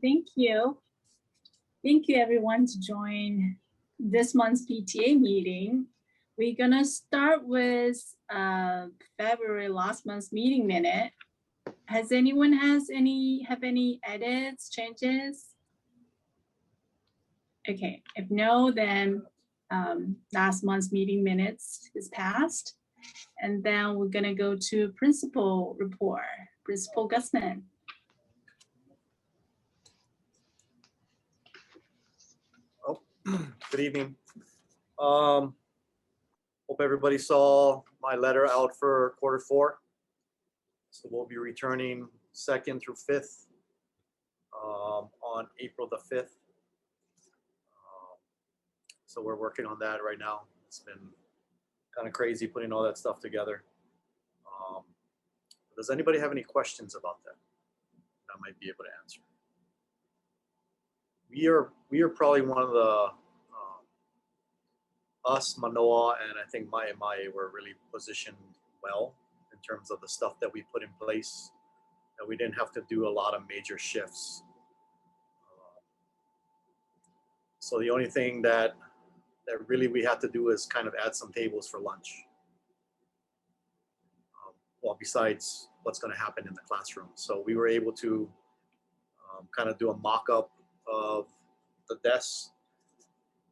Thank you. Thank you everyone to join this month's PTA meeting. We're gonna start with February last month's meeting minute. Has anyone have any edits, changes? Okay, if no, then last month's meeting minutes is passed. And then we're gonna go to principal report, Principal Gusman. Good evening. Hope everybody saw my letter out for Q4. So we'll be returning 2nd through 5th on April the 5th. So we're working on that right now. It's been kind of crazy putting all that stuff together. Does anybody have any questions about that I might be able to answer? We are probably one of the us, Manoa, and I think Mai were really positioned well in terms of the stuff that we put in place, and we didn't have to do a lot of major shifts. So the only thing that really we had to do is kind of add some tables for lunch. Well, besides what's going to happen in the classroom. So we were able to kind of do a mock-up of the desks.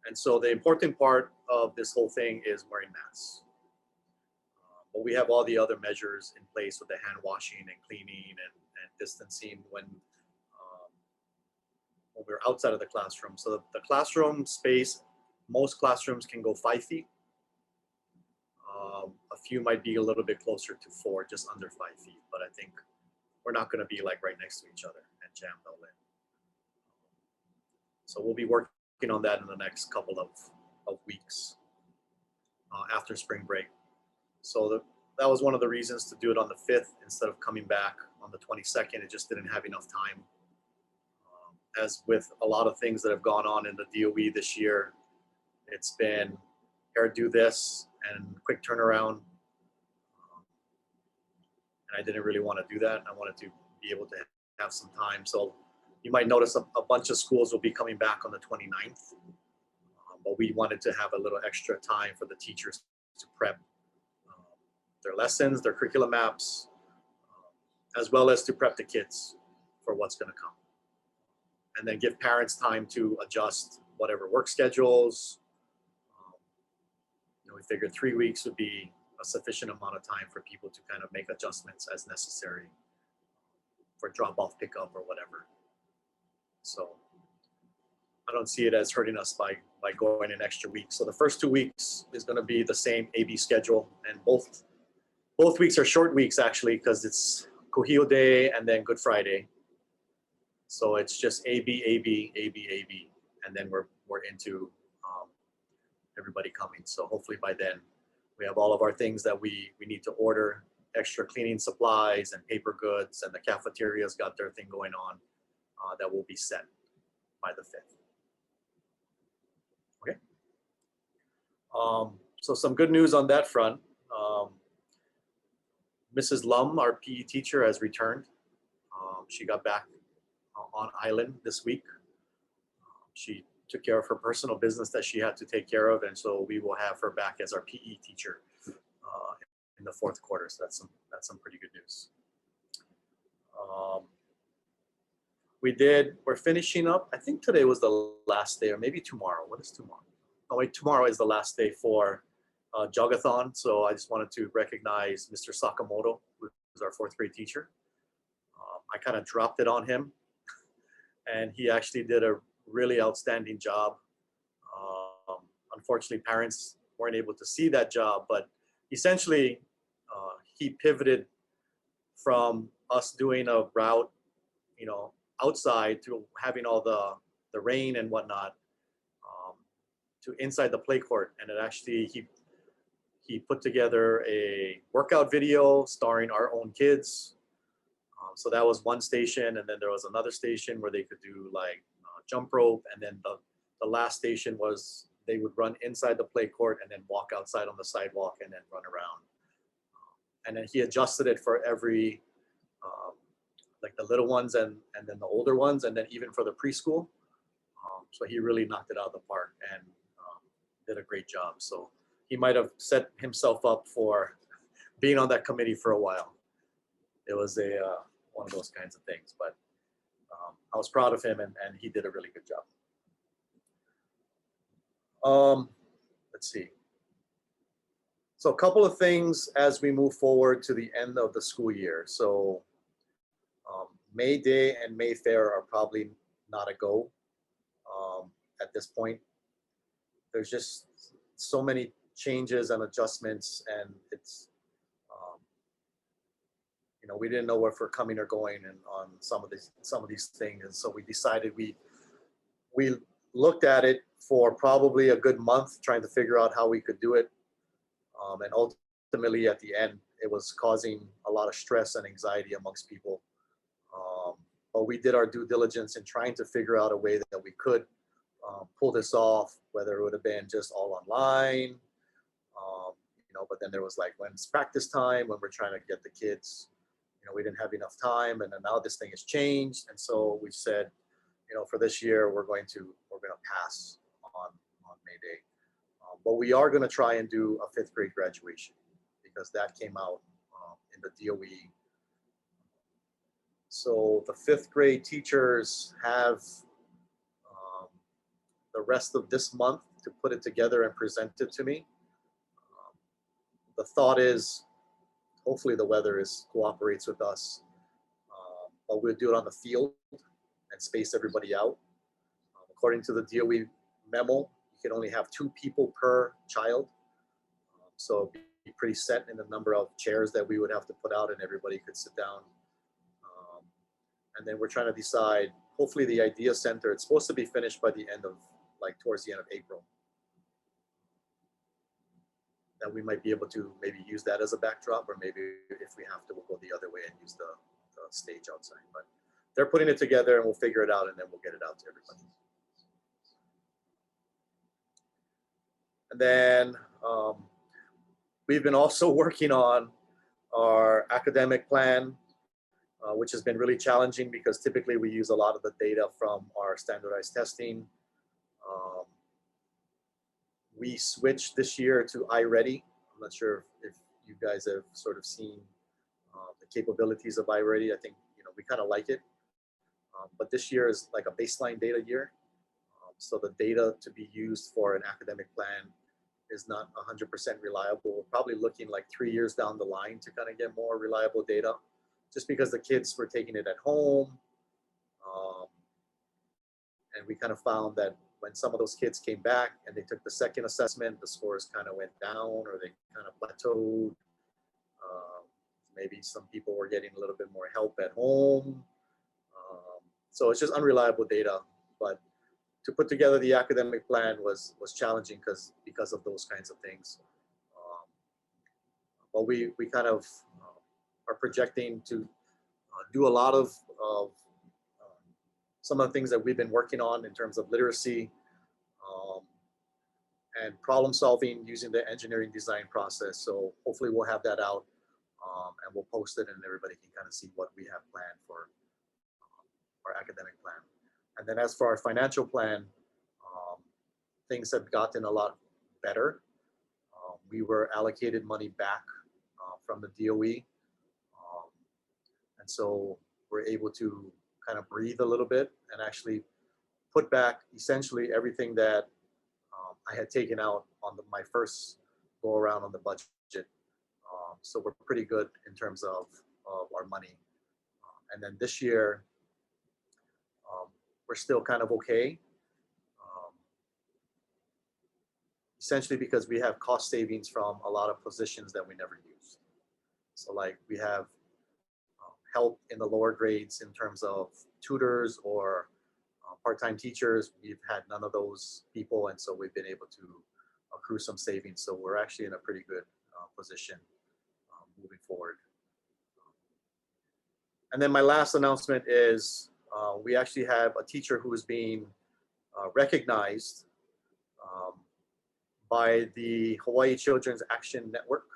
And so the important part of this whole thing is wearing masks. But we have all the other measures in place with the hand washing and cleaning and distancing when we're outside of the classroom. So the classroom space, most classrooms can go 5 feet. A few might be a little bit closer to 4, just under 5 feet. But I think we're not going to be like right next to each other and jammed all in. So we'll be working on that in the next couple of weeks after spring break. So that was one of the reasons to do it on the 5th instead of coming back on the 22nd. It just didn't have enough time. As with a lot of things that have gone on in the DOE this year, it's been here, do this, and quick turnaround. And I didn't really want to do that. I wanted to be able to have some time. So you might notice a bunch of schools will be coming back on the 29th. But we wanted to have a little extra time for the teachers to prep their lessons, their curriculum maps, as well as to prep the kids for what's going to come. And then give parents time to adjust whatever work schedules. We figured 3 weeks would be a sufficient amount of time for people to kind of make adjustments as necessary for drop-off, pickup, or whatever. So I don't see it as hurting us by going an extra week. So the first 2 weeks is going to be the same AB schedule, and both weeks are short weeks actually because it's Kuhio Day and then Good Friday. So it's just AB, AB, AB, AB, and then we're into everybody coming. So hopefully by then we have all of our things that we need to order, extra cleaning supplies and paper goods, and the cafeteria's got their thing going on that will be set by the 5th. Okay. So some good news on that front. Mrs. Lum, our PE teacher, has returned. She got back on island this week. She took care of her personal business that she had to take care of, and so we will have her back as our PE teacher in the 4th quarter. So that's some pretty good news. We're finishing up. I think today was the last day, or maybe tomorrow. What is tomorrow? Oh wait, tomorrow is the last day for Jogathon. So I just wanted to recognize Mr. Sakamoto, who is our 4th grade teacher. I kind of dropped it on him, and he actually did a really outstanding job. Unfortunately, parents weren't able to see that job, but essentially he pivoted from us doing a route, outside to having all the rain and whatnot, to inside the play court. And it actually, he put together a workout video starring our own kids. So that was one station, and then there was another station where they could do like jump rope, and then the last station was they would run inside the play court and then walk outside on the sidewalk and then run around. And then he adjusted it for every like the little ones and then the older ones, and then even for the preschool. So he really knocked it out of the park and did a great job. So he might have set himself up for being on that committee for a while. It was a one of those kinds of things, but I was proud of him, and he did a really good job. Let's see. So a couple of things as we move forward to the end of the school year. So May Day and May Fair are probably not a go at this point. There's just so many changes and adjustments, and it's, you know, we didn't know if we're coming or going and on some of these things, and so we decided we looked at it for probably a good month, trying to figure out how we could do it, and ultimately at the end, it was causing a lot of stress and anxiety amongst people. But we did our due diligence in trying to figure out a way that we could pull this off, whether it would have been just all online, you know, but then there was like, when's practice time, when we're trying to get the kids, you know, we didn't have enough time, and then now this thing has changed, and so we said, you know, for this year we're going to pass on May Day, but we are going to try and do a 5th grade graduation, because that came out in the DOE. So the 5th grade teachers have the rest of this month to put it together and present it to me. The thought is, hopefully the weather cooperates with us, but we'll do it on the field and space everybody out. According to the DOE memo, you can only have 2 people per child. So it'd be pretty set in the number of chairs that we would have to put out, and everybody could sit down. And then we're trying to decide, hopefully the Idea Center, it's supposed to be finished by the end of, like towards the end of April. That we might be able to maybe use that as a backdrop, or maybe if we have to, we'll go the other way and use the stage outside. But they're putting it together, and we'll figure it out, and then we'll get it out to everybody. And then we've been also working on our academic plan, which has been really challenging, because typically we use a lot of the data from our standardized testing. We switched this year to iReady. I'm not sure if you guys have sort of seen the capabilities of iReady. I think, you know, we kind of like it, but this year is like a baseline data year. So the data to be used for an academic plan is not 100% reliable. We're probably looking like 3 years down the line to kind of get more reliable data, just because the kids were taking it at home. And we kind of found that when some of those kids came back and they took the second assessment, the scores kind of went down, or they kind of plateaued. Maybe some people were getting a little bit more help at home. So it's just unreliable data. But to put together the academic plan was challenging because of those kinds of things. But we kind of are projecting to do a lot of some of the things that we've been working on in terms of literacy and problem solving using the engineering design process. So hopefully we'll have that out, and we'll post it, and everybody can kind of see what we have planned for our academic plan. And then as for our financial plan, things have gotten a lot better. We were allocated money back from the DOE, and so we're able to kind of breathe a little bit and actually put back essentially everything that I had taken out on my first go around on the budget. So we're pretty good in terms of our money. And then this year, we're still kind of okay. Essentially because we have cost savings from a lot of positions that we never used. So like we have help in the lower grades in terms of tutors or part-time teachers. We've had none of those people, and so we've been able to accrue some savings. So we're actually in a pretty good position moving forward. And then my last announcement is we actually have a teacher who is being recognized by the Hawaii Children's Action Network.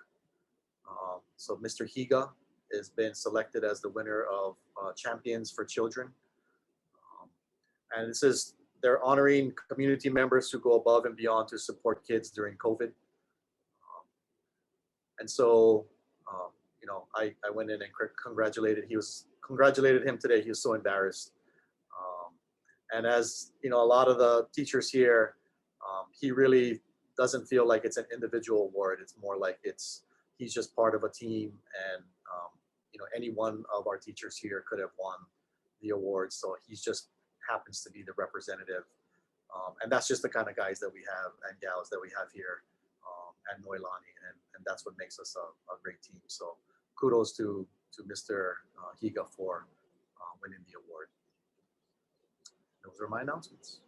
So Mr. Higa has been selected as the winner of Champions for Children. And this is, they're honoring community members who go above and beyond to support kids during COVID. And so, you know, I went in and congratulated him today. He was so embarrassed. And as you know, a lot of the teachers here, he really doesn't feel like it's an individual award. It's more like he's just part of a team, and you know, any one of our teachers here could have won the award. So he just happens to be the representative, and that's just the kind of guys that we have and gals that we have here at Noelani, and that's what makes us a great team. So kudos to Mr. Higa for winning the award. Those are my announcements.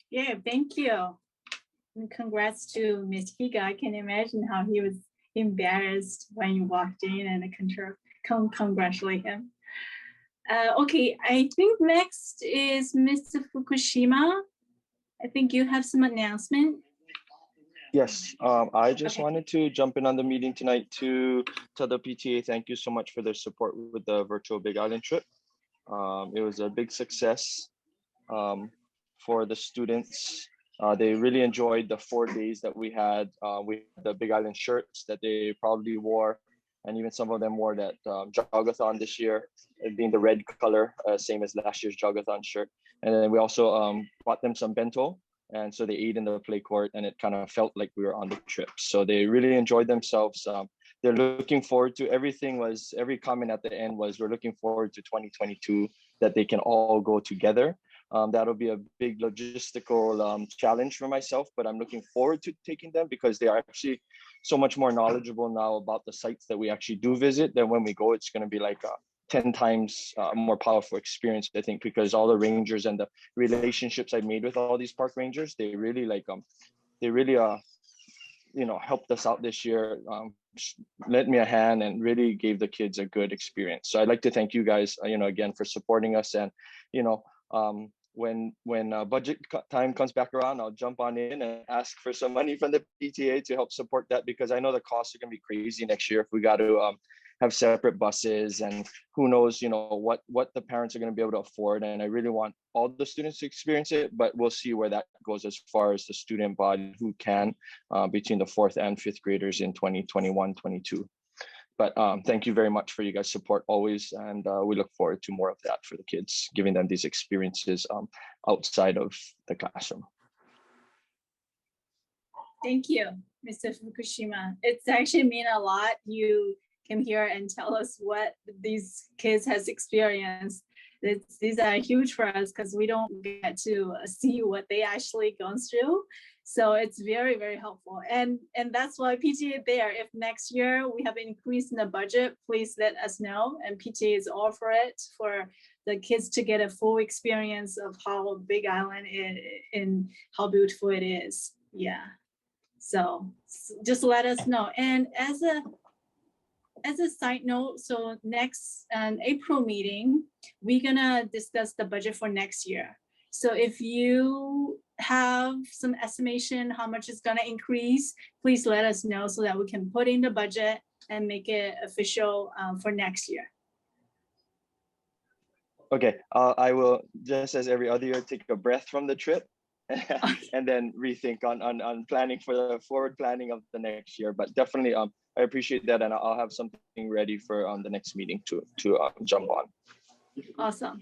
Yeah, thank you. And congrats to Ms. Higa. I can imagine how he was embarrassed when you walked in, and congratulate him. Okay, I think next is Mr. Fukushima. I think you have some announcement. Yes, I just wanted to jump in on the meeting tonight to tell the PTA thank you so much for their support with the virtual Big Island trip. It was a big success for the students. They really enjoyed the 4 days that we had. We had the Big Island shirts that they probably wore, and even some of them wore that jogathon this year, it being the red color, same as last year's jogathon shirt. And then we also bought them some bento. And so they ate in the play court, and it kind of felt like we were on the trip. So they really enjoyed themselves. They're looking forward to every comment at the end was, we're looking forward to 2022, that they can all go together. That'll be a big logistical challenge for myself, but I'm looking forward to taking them because they are actually so much more knowledgeable now about the sites that we actually do visit. Than when we go, it's going to be like 10 times more powerful experience, I think, because all the rangers and the relationships I made with all these park rangers, they really you know, helped us out this year, lent me a hand, and really gave the kids a good experience. So I'd like to thank you guys, you know, again, for supporting us. And, you know, when budget time comes back around, I'll jump on in and ask for some money from the PTA to help support that, because I know the costs are going to be crazy next year if we got to have separate buses, and who knows, you know, what the parents are going to be able to afford. And I really want all the students to experience it, but we'll see where that goes as far as the student body who can between the 4th and 5th graders in 2021-22. But thank you very much for you guys' support always, and we look forward to more of that for the kids, giving them these experiences outside of the classroom. Thank you, Mr. Fukushima. It's actually mean a lot. You came here and tell us what these kids has experienced. These are huge for us because we don't get to see what they actually gone through. So it's very, very helpful. And that's why PTA there, if next year we have an increase in the budget, please let us know. And PTA is all for it, for the kids to get a full experience of how Big Island is and how beautiful it is. Yeah. So just let us know. And as a side note, so next April meeting, we're gonna discuss the budget for next year. So if you have some estimation how much it's gonna increase, please let us know so that we can put in the budget and make it official for next year. Okay, I will, just as every other year, take a breath from the trip and then rethink on planning for the forward planning of the next year. But definitely, I appreciate that, and I'll have something ready for the next meeting to jump on. Awesome,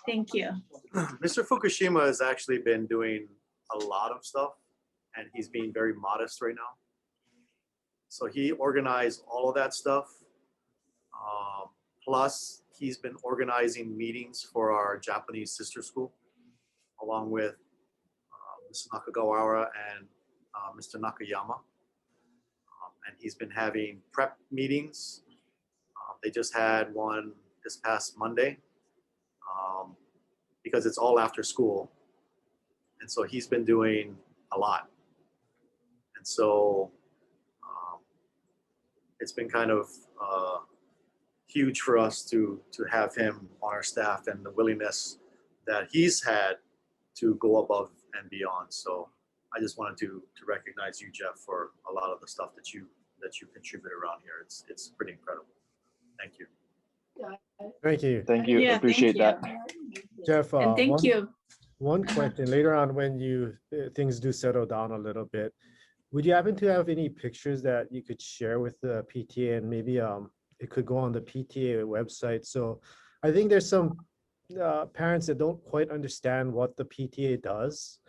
thank you. Mr. Fukushima has actually been doing a lot of stuff, and he's being very modest right now. So he organized all of that stuff. Plus, he's been organizing meetings for our Japanese sister school, along with Mr. Nakagawara and Mr. Nakayama. And he's been having prep meetings. They just had one this past Monday because it's all after school. And so he's been doing a lot. And so it's been kind of huge for us to have him on our staff, and the willingness that he's had to go above and beyond. So I just wanted to recognize you, Jeff, for a lot of the stuff that you contribute around here. It's pretty incredible. Thank you. Thank you. Thank you. Yeah, Appreciate thank that. you. Jeff, And thank you. One question later on when you things do settle down a little bit, would you happen to have any pictures that you could share with the PTA, and maybe it could go on the PTA website? So I think there's some parents that don't quite understand what the PTA does.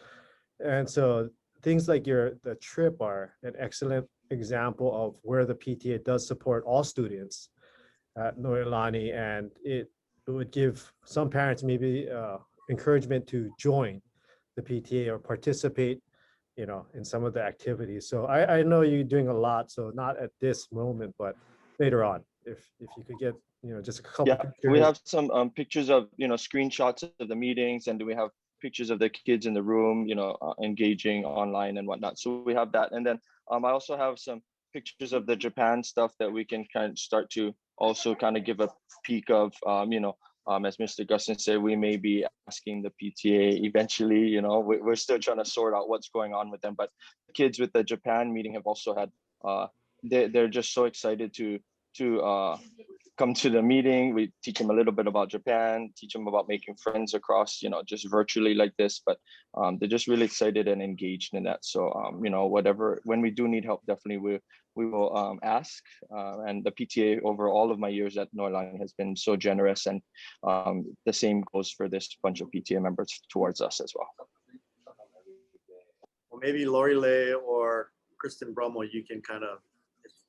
And so things like the trip are an excellent example of where the PTA does support all students at Noelani, and it would give some parents maybe encouragement to join the PTA or participate, in some of the activities. So I know you're doing a lot, so not at this moment, but later on, if you could get, just a couple Yeah, pictures. we have some pictures of, screenshots of the meetings, and do we have pictures of the kids in the room, engaging online and whatnot. So we have that. And then I also have some pictures of the Japan stuff that we can kind of start to also kind of give a peek of, as Mr. Gustin said, we may be asking the PTA eventually, we're still trying to sort out what's going on with them. But the kids with the Japan meeting have also had, they're just so excited to come to the meeting. We teach them a little bit about Japan, teach them about making friends across, just virtually like this, but they're just really excited and engaged in that. So, whatever, when we do need help, definitely we will ask. And the PTA over all of my years at Noelani has been so generous, and the same goes for this bunch of PTA members towards us as well. Well, maybe Lori Lay or Kristen Brummel, you can kind of,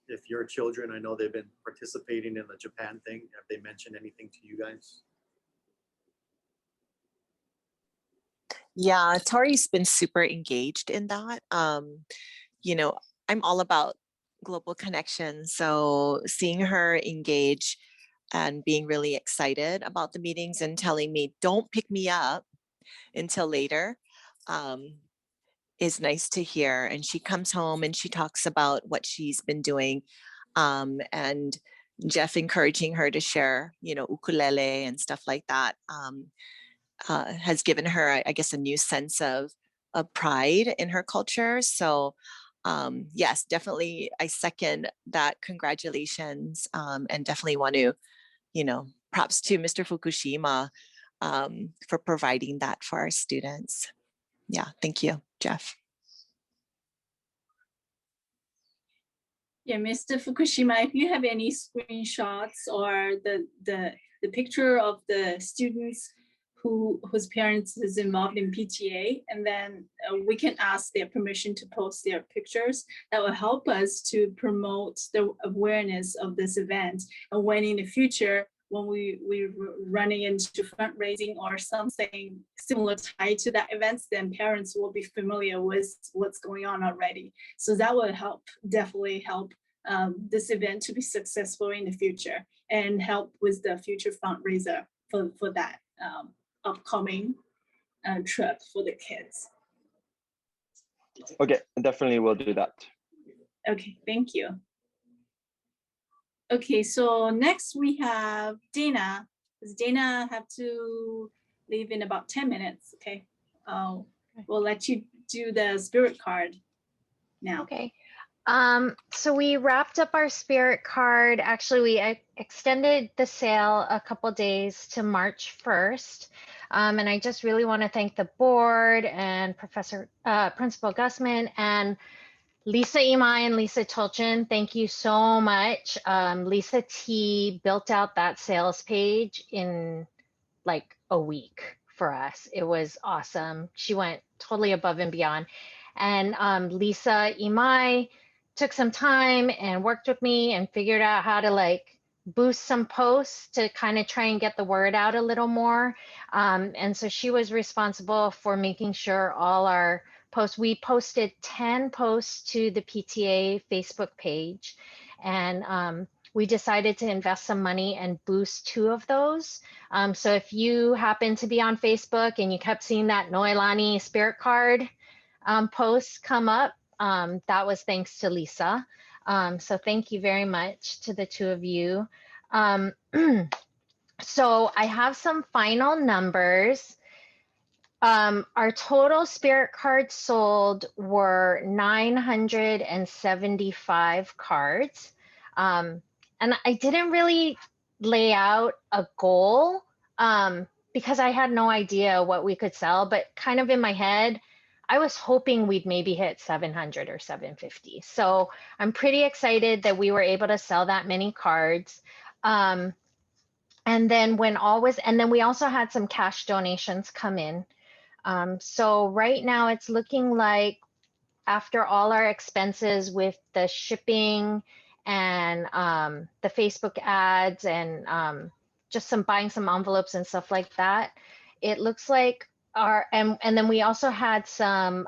if your children, I know they've been participating in the Japan thing, have they mentioned anything to you guys? Yeah, Tori's been super engaged in that. I'm all about global connection. So seeing her engage and being really excited about the meetings and telling me, don't pick me up until later, is nice to hear. And she comes home and she talks about what she's been doing, and Jeff encouraging her to share, ukulele and stuff like that, has given her, I guess, a new sense of pride in her culture. So yes, definitely, I second that. Congratulations, and definitely want to, props to Mr. Fukushima for providing that for our students. Yeah, thank you, Jeff. Yeah, Mr. Fukushima, if you have any screenshots or the picture of the students whose parents is involved in PTA, and then we can ask their permission to post their pictures. That will help us to promote the awareness of this event. And when in the future, when we're running into fundraising or something similar tied to that event, then parents will be familiar with what's going on already. So that will help, definitely help this event to be successful in the future, and help with the future fundraiser for that upcoming trip for the kids. Okay, definitely we'll do that. Okay, thank you. Okay, so next we have Dana. Does Dana have to leave in about 10 minutes? Okay, we'll let you do the spirit card now. Okay. So we wrapped up our spirit card. Actually, we extended the sale a couple days to March 1st. And I just really want to thank the board and Principal Gusman and Lisa Imai and Lisa Tolchin. Thank you so much. Lisa T built out that sales page in like a week for us. It was awesome. She went totally above and beyond. And Lisa Imai took some time and worked with me and figured out how to like boost some posts to kind of try and get the word out a little more. And so she was responsible for making sure all our posts, we posted 10 posts to the PTA Facebook page. And we decided to invest some money and boost 2 of those. So if you happen to be on Facebook and you kept seeing that Noelani spirit card posts come up, that was thanks to Lisa. So thank you very much to the 2 of you. So I have some final numbers. Our total spirit cards sold were 975 cards. And I didn't really lay out a goal because I had no idea what we could sell, but kind of in my head, I was hoping we'd maybe hit 700 or 750. So I'm pretty excited that we were able to sell that many cards. And then we also had some cash donations come in. So right now it's looking like after all our expenses with the shipping and the Facebook ads and just buying some envelopes and stuff like that, it looks like and then we also had some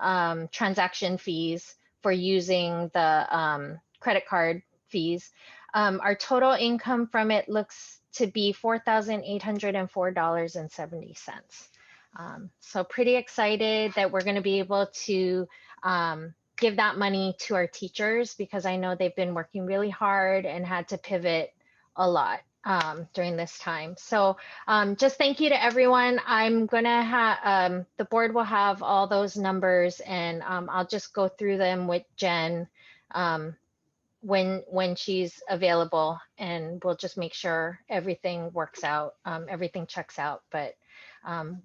transaction fees for using the credit card fees. Our total income from it looks to be $4,804.70. So pretty excited that we're going to be able to give that money to our teachers because I know they've been working really hard and had to pivot a lot during this time. So just thank you to everyone. I'm going to have, the board will have all those numbers and I'll just go through them with Jen when she's available, and we'll just make sure everything works out, everything checks out. But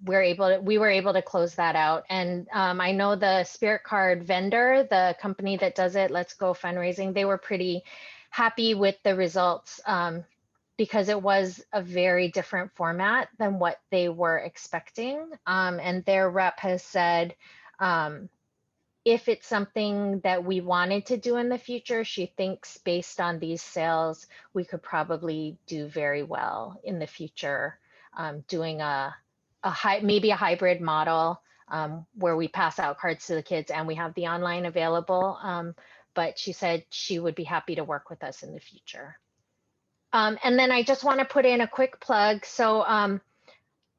we were able to close that out. And I know the Spirit Card vendor, the company that does it, Let's Go Fundraising, they were pretty happy with the results because it was a very different format than what they were expecting. And their rep has said, if it's something that we wanted to do in the future, she thinks based on these sales, we could probably do very well in the future, doing maybe a hybrid model where we pass out cards to the kids and we have the online available. But she said she would be happy to work with us in the future. And then I just want to put in a quick plug. So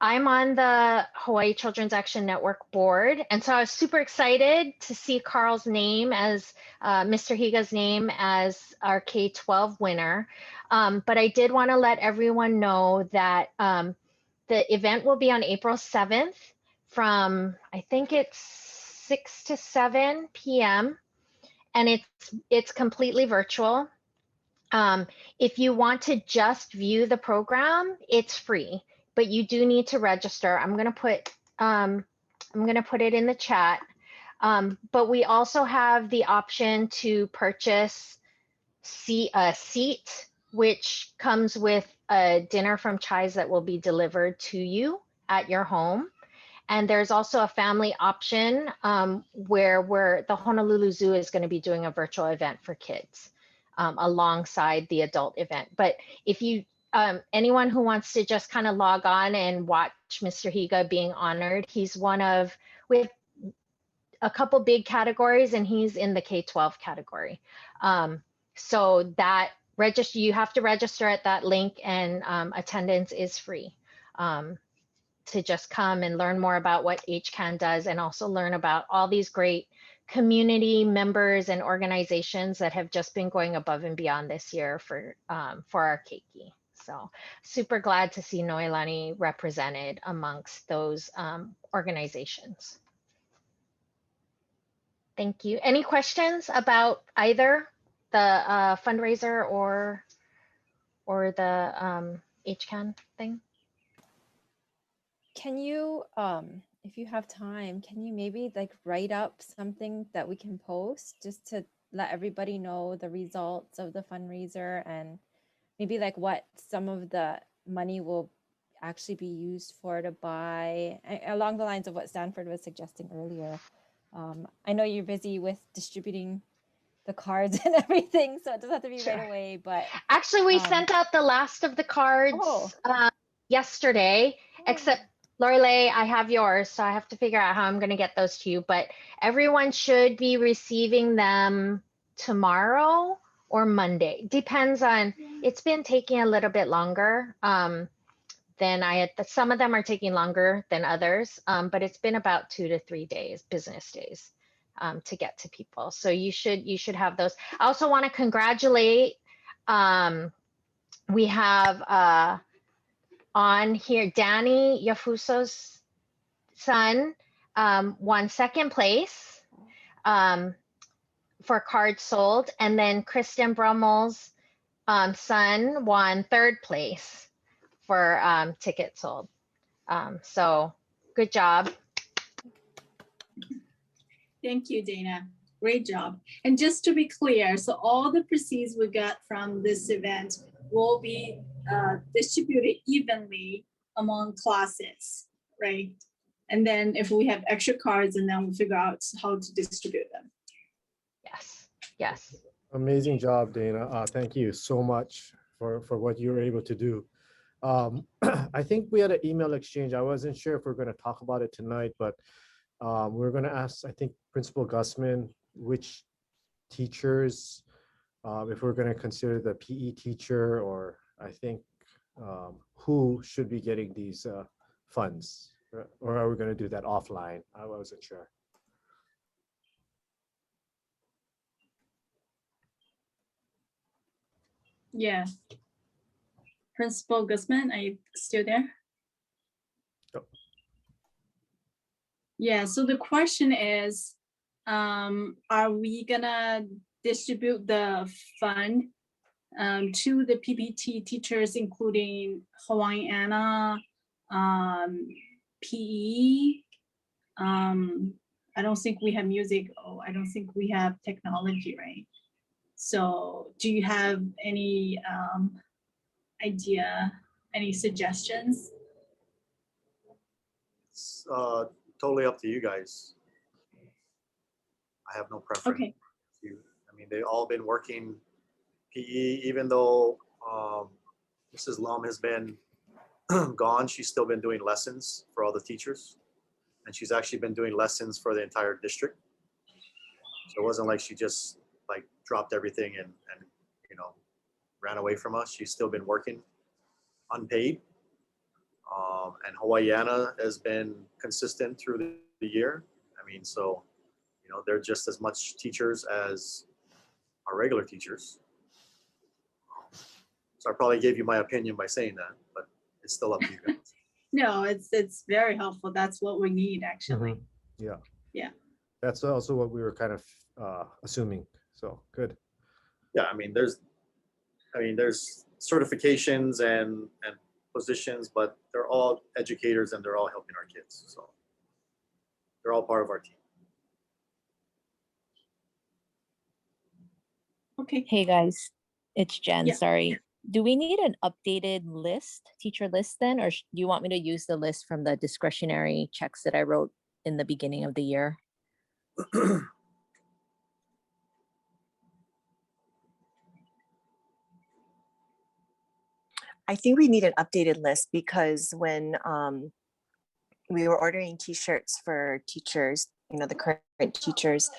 I'm on the Hawaii Children's Action Network board. And so I was super excited to see Carl's name as Mr. Higa's name as our K-12 winner. But I did want to let everyone know that the event will be on April 7th from, I think it's 6 to 7 p.m. And it's completely virtual. If you want to just view the program, it's free. But you do need to register. I'm gonna put it in the chat. But we also have the option to purchase a seat, which comes with a dinner from Chai's that will be delivered to you at your home. And there's also a family option where the Honolulu Zoo is going to be doing a virtual event for kids alongside the adult event. But if you anyone who wants to just kind of log on and watch Mr. Higa being honored, we have a couple big categories and he's in the K-12 category. So that you have to register at that link, and attendance is free to just come and learn more about what HCAN does, and also learn about all these great community members and organizations that have just been going above and beyond this year for our keiki. So super glad to see Noelani represented amongst those organizations. Thank you. Any questions about either the fundraiser or the HCAN thing? Can you, if you have time, can you maybe like write up something that we can post just to let everybody know the results of the fundraiser, and maybe like what some of the money will actually be used for to buy, along the lines of what Stanford was suggesting earlier. I know you're busy with distributing the cards and everything, so it doesn't have to be Sure. right away, but actually we sent out the last of the cards yesterday, except Lorelei, I have yours, so I have to figure out how I'm going to get those to you, but everyone should be receiving them tomorrow or Monday. Depends on, it's been taking a little bit longer than I had. Some of them are taking longer than others, but it's been about 2 to 3 days, business days, to get to people. So you should have those. I also want to congratulate, we have on here, Danny Yafuso's son won second place for cards sold, and then Kristen Brummel's son won third place for tickets sold. So good job. Thank you, Dana. Great job. And just to be clear, so all the proceeds we got from this event will be distributed evenly among classes, right? And then if we have extra cards, and then we'll figure out how to distribute them. Yes, yes. Amazing job, Dana. Thank you so much for what you were able to do. I think we had an email exchange. I wasn't sure if we're going to talk about it tonight, but we're going to ask, I think, Principal Gusman, which teachers, if we're going to consider the PE teacher, or I think who should be getting these funds, or are we going to do that offline? I wasn't sure. Yeah. Principal Guzman, are you still there? Yep. Yeah, so the question is, are we gonna distribute the fund to the PPT teachers, including Hawaiiana, PE? I don't think we have music. Oh, I don't think we have technology, right? So do you have any idea, any suggestions? It's totally up to you guys. I have no preference. Okay. I mean, they've all been working PE, even though Mrs. Lum has been gone, she's still been doing lessons for all the teachers. And she's actually been doing lessons for the entire district. So it wasn't like she just like dropped everything and you know, ran away from us. She's still been working unpaid. And Hawaiiana has been consistent through the year. I mean, so, you know, they're just as much teachers as our regular teachers. So I probably gave you my opinion by saying that, but it's still up to you guys. No, it's very helpful. That's what we need, actually. Yeah. Yeah. That's also what we were kind of assuming. So good. Yeah, I mean, there's certifications and positions, but they're all educators and they're all helping our kids. So they're all part of our team. Okay. Hey guys, it's Jen. Yeah. Sorry. Do we need an updated list, teacher list then, or do you want me to use the list from the discretionary checks that I wrote in the beginning of the year? I think we need an updated list because when we were ordering t-shirts for teachers, you know, the current teachers,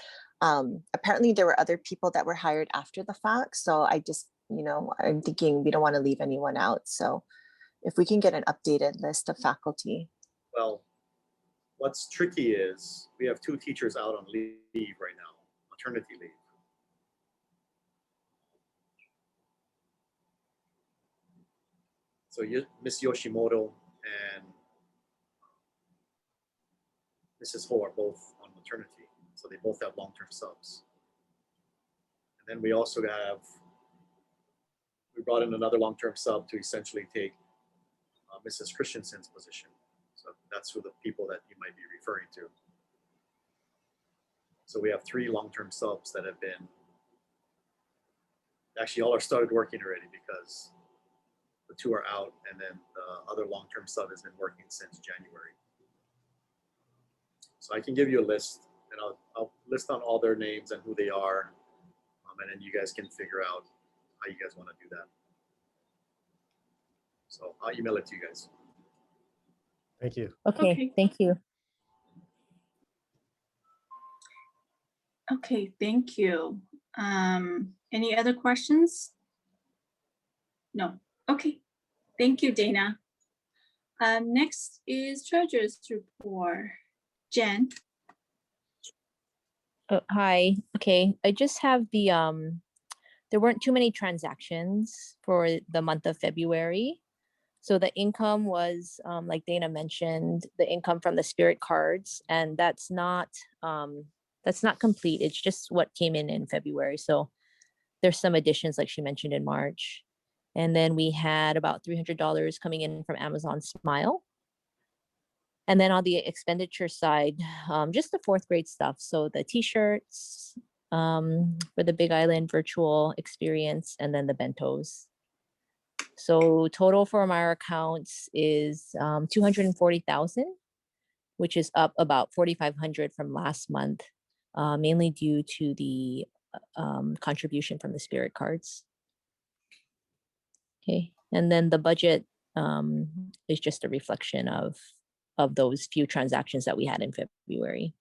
apparently there were other people that were hired after the fact. So I just, you know, I'm thinking we don't want to leave anyone out. So if we can get an updated list of faculty. Well, what's tricky is we have 2 teachers out on leave right now, maternity leave. So Miss Yoshimoto and Mrs. Ho are both on maternity. So they both have long-term subs. And then we also we brought in another long-term sub to essentially take Mrs. Christensen's position. So that's who the people that you might be referring to. So we have 3 long-term subs that have been, actually all are started working already because the 2 are out and then the other long-term sub has been working since January. So I can give you a list and I'll list on all their names and who they are. And then you guys can figure out how you guys want to do that. So I'll email it to you guys. Thank you. Okay. Thank you. Okay, thank you. Any other questions? No. Okay. Thank you, Dana. Next is treasurer's report. Jen. Oh, hi. Okay. I just have the there weren't too many transactions for the month of February. So the income was, like Dana mentioned, the income from the spirit cards, and that's not complete. It's just what came in February. So there's some additions, like she mentioned, in March. And then we had about $300 coming in from Amazon Smile. And then on the expenditure side, just the fourth grade stuff. So the t-shirts for the Big Island virtual experience, and then the bentos. So total from our accounts is 240,000, which is up about 4,500 from last month, mainly due to the contribution from the spirit cards. Okay, and then the budget is just a reflection of those few transactions that we had in February.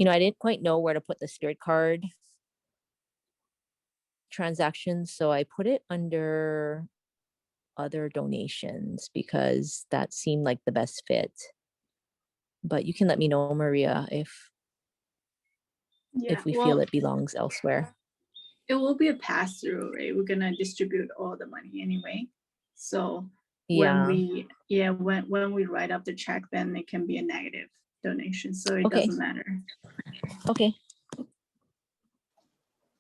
I didn't quite know where to put the spirit card transactions, so I put it under other donations because that seemed like the best fit. But you can let me know, Maria, if we feel it belongs elsewhere. It will be a pass through, right? We're gonna distribute all the money anyway. So when we write up the check, then it can be a negative donation. So it doesn't matter. Okay.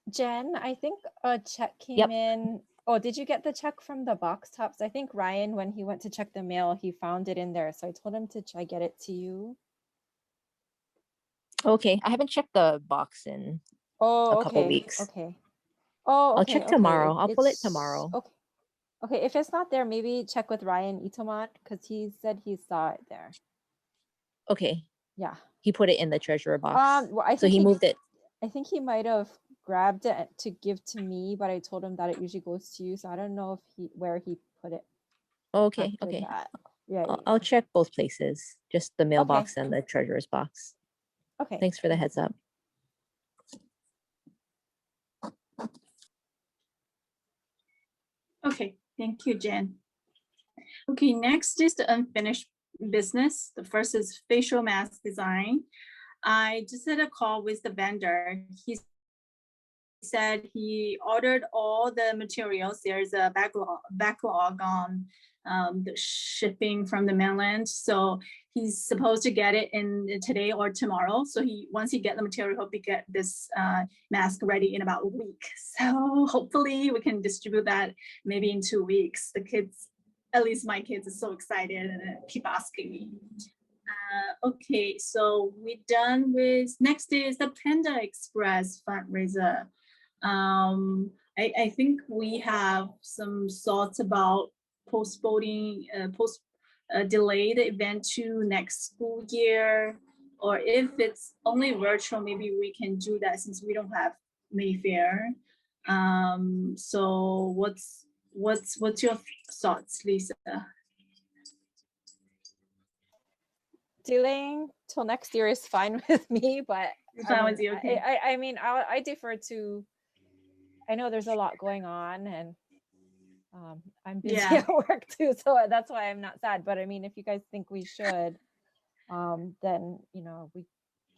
Jen, I think a check came in. Oh, did you get the check from the box tops? I think Ryan, when he went to check the mail, he found it in there. So I told him to try get it to you. Okay, I haven't checked the box in a couple weeks. Okay. Oh, okay. I'll check tomorrow. I'll pull it tomorrow. Okay. Okay, if it's not there, maybe check with Ryan Itomat because he said he saw it there. Okay. Yeah. He put it in the treasurer box. Well, I think so he moved it. I think he might have grabbed it to give to me, but I told him that it usually goes to you, so I don't know if where he put it. Okay. Yeah. I'll check both places, just the mailbox and the treasurer's box. Okay. Thanks for the heads up. Okay, thank you, Jen. Okay, next is the unfinished business. The first is facial mask design. I just had a call with the vendor. He said he ordered all the materials. There's a backlog on the shipping from the mainland. So he's supposed to get it in today or tomorrow. So once he get the material, he'll get this mask ready in about a week. So hopefully we can distribute that maybe in 2 weeks. The kids, at least my kids, are so excited and keep asking me. Okay, so we're done with, next is the Panda Express fundraiser. I think we have some thoughts about postponing, delay the event to next school year, or if it's only virtual, maybe we can do that since we don't have Mayfair. So what's your thoughts, Lisa? Delaying till next year is fine with me, but Okay. I mean, I defer to. I know there's a lot going on, and I'm busy at work too, so that's why I'm not sad. But I mean, if you guys think we should, then we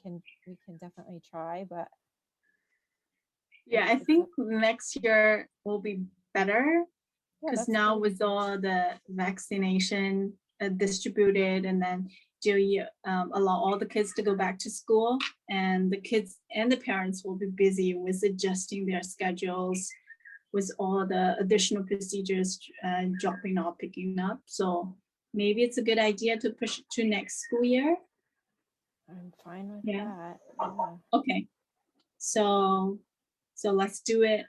can definitely try. But yeah, I think next year will be better because now with all the vaccination distributed, and then do allow all the kids to go back to school, and the kids and the parents will be busy with adjusting their schedules with all the additional procedures, dropping off, picking up. So maybe it's a good idea to push it to next school year. I'm fine with that. Yeah. Okay, so let's do it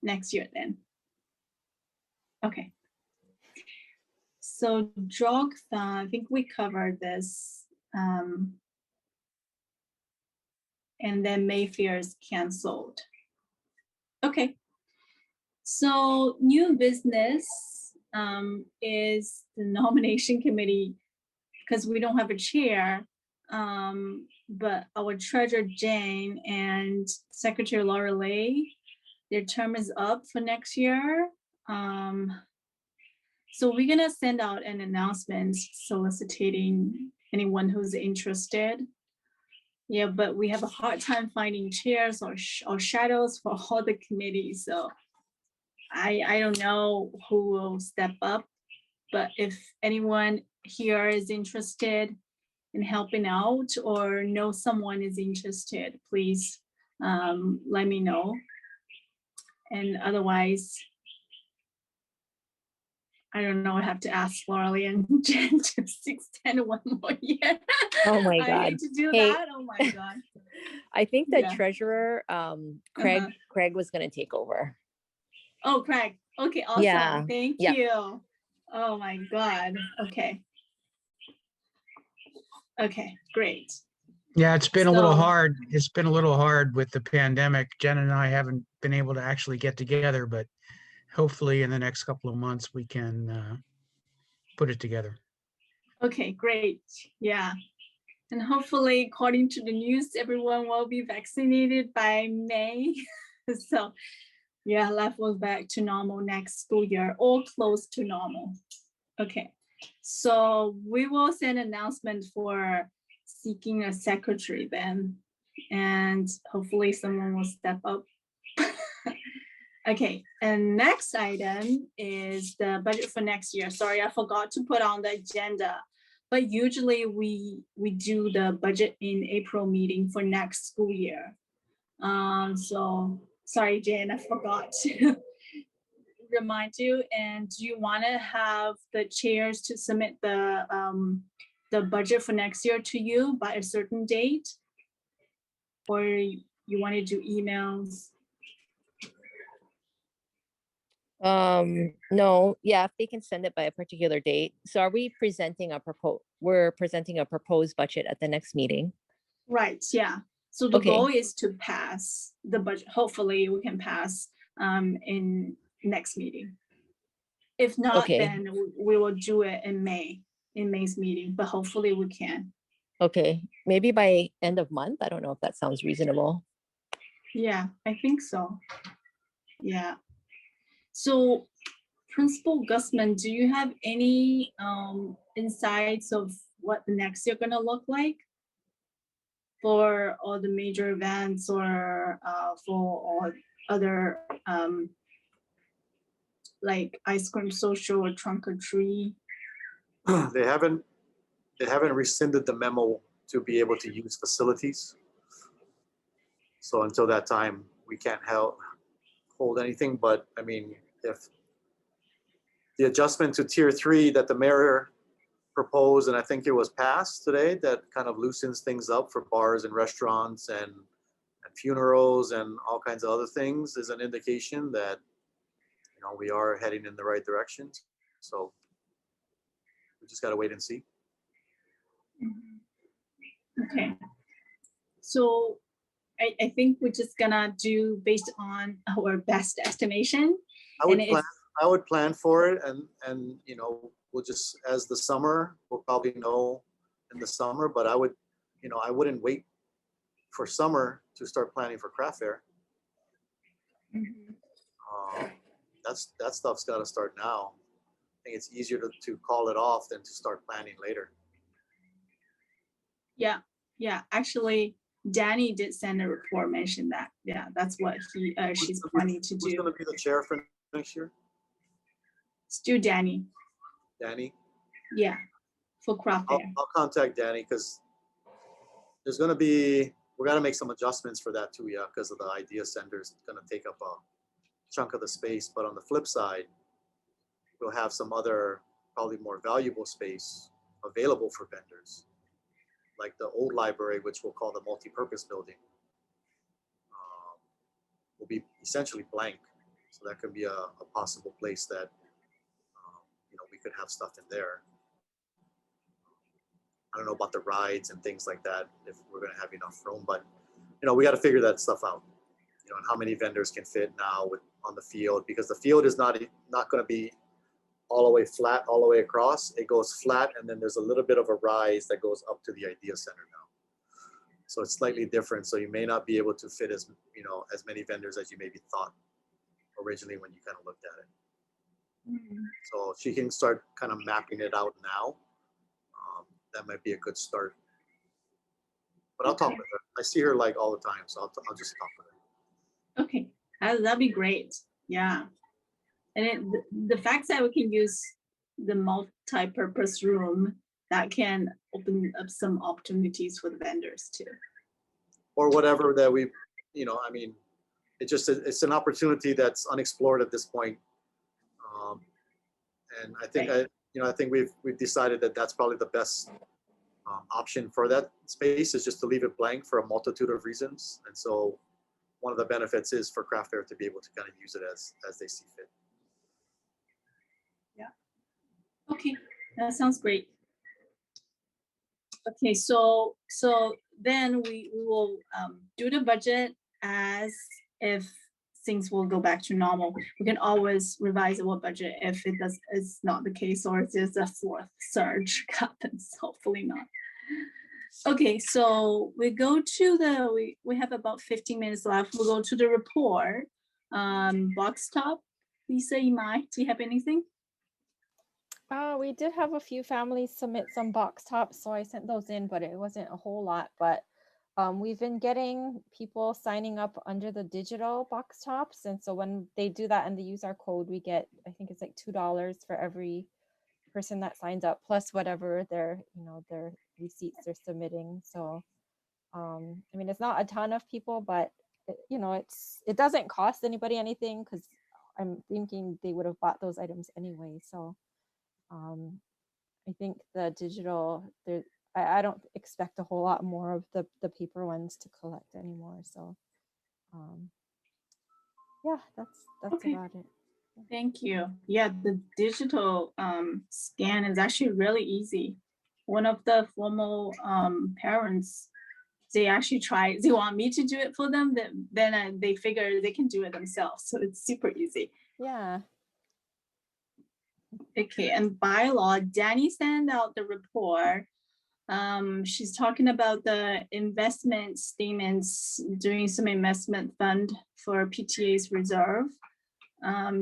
next year then. Okay. So drug fund, I think we covered this. And then Mayfair is canceled. Okay. So new business is the nomination committee, because we don't have a chair. But our treasurer Jane and Secretary Laura Lay, their term is up for next year. So we're gonna send out an announcement soliciting anyone who's interested. Yeah, but we have a hard time finding chairs or shadows for all the committees. So I don't know who will step up, but if anyone here is interested in helping out or know someone is interested, please let me know. And otherwise, I don't know, I have to ask Laurie and Jen to extend one more year. Oh my I God. hate to do Hey. that. Oh my God. I think the Yeah. treasurer, Craig was going to take over. Oh, Craig. Okay, awesome. Yeah. Thank Yeah. you. Oh my God. Okay. Okay, great. Yeah, it's been a little So- hard. It's been a little hard with the pandemic. Jen and I haven't been able to actually get together, but hopefully in the next couple of months we can put it together. Okay, great. Yeah. And hopefully, according to the news, everyone will be vaccinated by May. So yeah, life will back to normal next school year or close to normal. Okay. So we will send an announcement for seeking a secretary then. And hopefully someone will step up. Okay, and next item is the budget for next year. Sorry, I forgot to put on the agenda. But usually we do the budget in April meeting for next school year. So sorry, Jane, I forgot to remind you. And do you want to have the chairs to submit the budget for next year to you by a certain date? Or you want to do emails? No, yeah, if they can send it by a particular date. So are we presenting we're presenting a proposed budget at the next meeting? Right, yeah. So the Okay. goal is to pass the budget. Hopefully we can pass in next meeting. If not, Okay. then we will do it in May's meeting, but hopefully we can. Okay, maybe by end of month. I don't know if that sounds reasonable. Yeah, I think so. Yeah. So Principal Gusman, do you have any insights of what the next year gonna look like for all the major events or for all other like ice cream social or trunk or treat? They haven't rescinded the memo to be able to use facilities. So until that time, we can't hold anything. But I mean, if the adjustment to tier 3 that the mayor proposed, and I think it was passed today, that kind of loosens things up for bars and restaurants and funerals and all kinds of other things, is an indication that, you know, we are heading in the right direction. So we just got to wait and see. Okay. So I think we're just gonna do based on our best estimation. I would plan for it, and you know, we'll just, as the summer, we'll probably know in the summer, but I wouldn't wait for summer to start planning for craft fair. That stuff's got to start now. I think it's easier to call it off than to start planning later. Yeah, actually Danny did send a report, mention that. Yeah, that's what she's planning to Who's do. going to be the chair for next year? Stu Danny. Danny? Yeah, for craft fair. I'll contact Danny, because we're going to make some adjustments for that too, yeah, because of the idea center is going to take up a chunk of the space. But on the flip side, we'll have some other probably more valuable space available for vendors, like the old library, which we'll call the multi-purpose building, will be essentially blank. So that could be a possible place that we could have stuff in there. I don't know about the rides and things like that, if we're going to have enough room, but we got to figure that stuff out. And how many vendors can fit now on the field, because the field is not going to be all the way flat, all the way across. It goes flat, and then there's a little bit of a rise that goes up to the idea center now. So it's slightly different. So you may not be able to fit as many vendors as you maybe thought originally when you kind of looked at it. So she can start kind of mapping it out now. That might be a good start. But I'll talk with her. I see her like all the time, so I'll just talk with her. Okay, that'd be great. Yeah. And the fact that we can use the multi-purpose room, that can open up some opportunities for the vendors too. Or whatever that we, I mean, it's an opportunity that's unexplored at this point. And I think, Right. I think we've decided that that's probably the best option for that space, is just to leave it blank for a multitude of reasons. And so one of the benefits is for craft fair to be able to kind of use it as they see fit. Okay, that sounds great. Okay, so then we will do the budget as if things will go back to normal. We can always revise our budget if it's not the case, or if there's a fourth surge happens. Hopefully not. Okay, so we go to we have about 15 minutes left. We'll go to the report. Box top, Lisa, Imai, do you have anything? We did have a few families submit some box tops, so I sent those in, but it wasn't a whole lot. But we've been getting people signing up under the digital box tops, and so when they do that and they use our code, we get, I think it's like $2 for every person that signs up, plus whatever their receipts they're submitting. So I mean, it's not a ton of people, but it doesn't cost anybody anything, because I'm thinking they would have bought those items anyway. So I think the digital, I don't expect a whole lot more of the paper ones to collect anymore. So yeah, that's Okay. about it. Thank you. Yeah, the digital scan is actually really easy. One of the formal parents, they actually they want me to do it for them, then they figure they can do it themselves. So it's super easy. Yeah. Okay, and bylaw, Danny sent out the report. She's talking about the investment statements, doing some investment fund for PTA's reserve.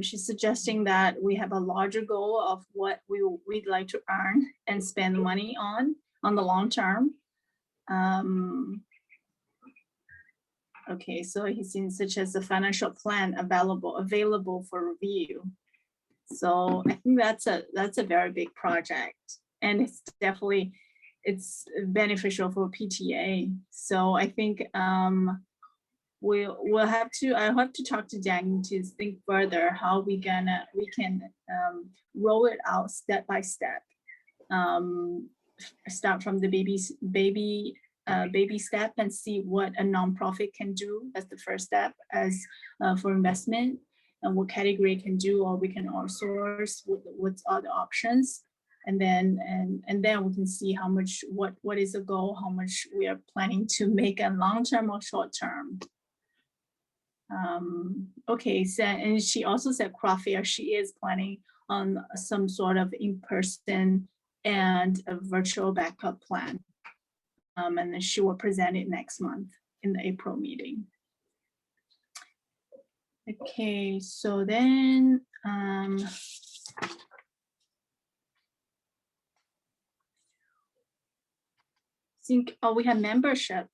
She's suggesting that we have a larger goal of what we'd like to earn and spend money on the long term. Okay, so he's in such as a financial plan available for review. So I think that's a very big project, and it's definitely beneficial for PTA. So I think I'll have to talk to Danny to think further how we can roll it out step by step. Start from the baby step and see what a nonprofit can do as the first step as for investment, and what category can do, or we can outsource, what's other options. And then we can see how much, what is the goal, how much we are planning to make a long-term or short-term. Okay, so, and she also said craft fair, she is planning on some sort of in-person and a virtual backup plan. And then she will present it next month in the April meeting. Okay, so then we have membership.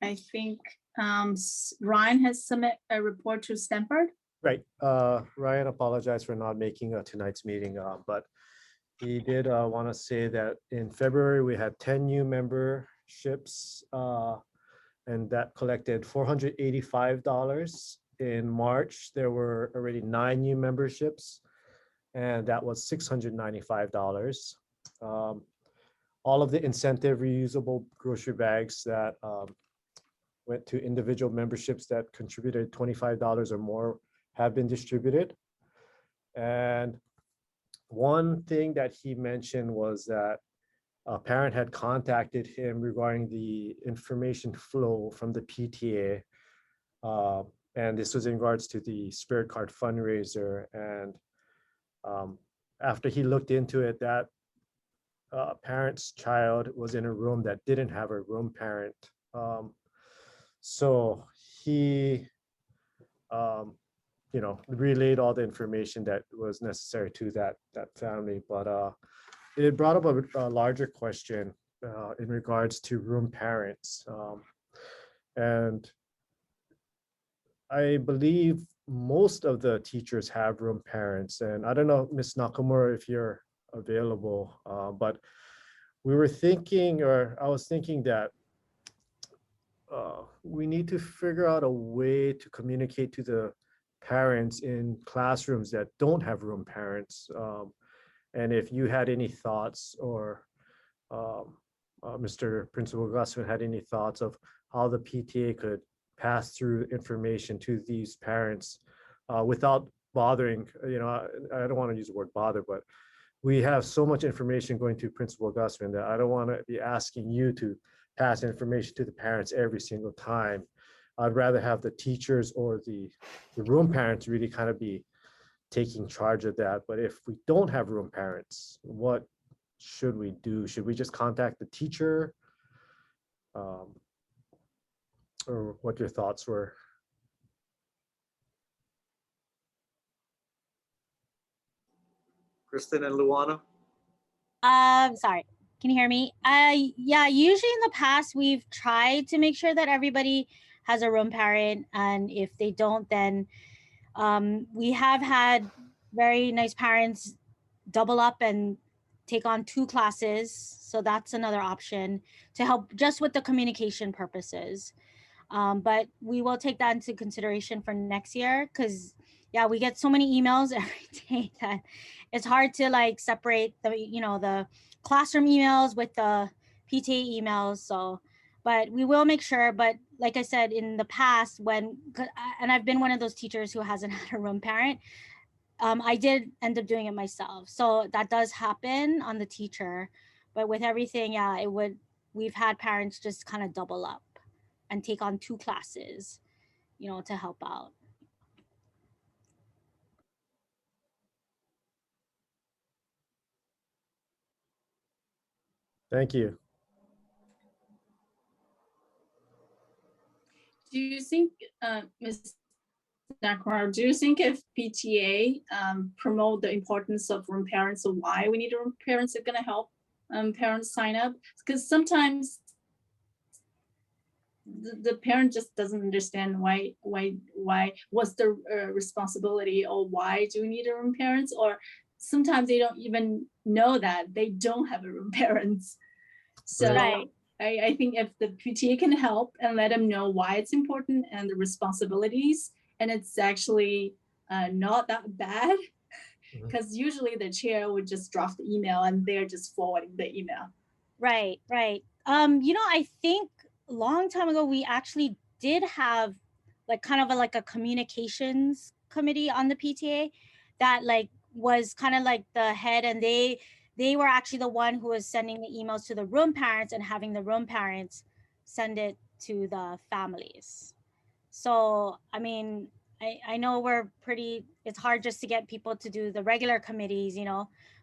I think Ryan has submitted a report to Stanford. Right. Ryan apologized for not making tonight's meeting, but he did want to say that in February we had 10 new memberships, and that collected $485. In March, there were already 9 new memberships, and that was $695. All of the incentive reusable grocery bags that went to individual memberships that contributed $25 or more have been distributed. And one thing that he mentioned was that a parent had contacted him regarding the information flow from the PTA. And this was in regards to the Spirit Card fundraiser. And after he looked into it, that parent's child was in a room that didn't have a room parent. So he, relayed all the information that was necessary to that family. But it brought up a larger question in regards to room parents. And I believe most of the teachers have room parents, and I don't know, Miss Nakamura, if you're available, but we were thinking, or I was thinking that we need to figure out a way to communicate to the parents in classrooms that don't have room parents. And if you had any thoughts, or Mr. Principal Gusman had any thoughts of how the PTA could pass through information to these parents without bothering, I don't want to use the word bother, but we have so much information going to Principal Gusman that I don't want to be asking you to pass information to the parents every single time. I'd rather have the teachers or the room parents really kind of be taking charge of that. But if we don't have room parents, what should we do? Should we just contact the teacher? Or what your thoughts were? Kristen and Luana? Sorry, can you hear me? Yeah, usually in the past, we've tried to make sure that everybody has a room parent. And if they don't, then we have had very nice parents double up and take on 2 classes. So that's another option to help just with the communication purposes. But we will take that into consideration for next year, because yeah, we get so many emails every day that it's hard to like separate the, the classroom emails with the PTA emails. So, but we will make sure. But like I said, in the past, and I've been one of those teachers who hasn't had a room parent, I did end up doing it myself. So that does happen on the teacher. But with everything, yeah, we've had parents just kind of double up and take on 2 classes, to help out. Thank you. Do you think, Ms. Nakamura, do you think if PTA promote the importance of room parents, or why we need room parents, are going to help parents sign up? Because sometimes the parent just doesn't understand why what's the responsibility, or why do we need a room parents, or sometimes they don't even know that they don't have a room parents. So Right. I think if the PTA can help and let them know why it's important and the responsibilities, and it's actually not that bad, because usually the chair would just drop the email and they're just forwarding the email. Right. I think a long time ago, we actually did have like kind of like a communications committee on the PTA that like was kind of like the head, and they were actually the one who was sending the emails to the room parents and having the room parents send it to the families. So, I mean, I know it's hard just to get people to do the regular committees,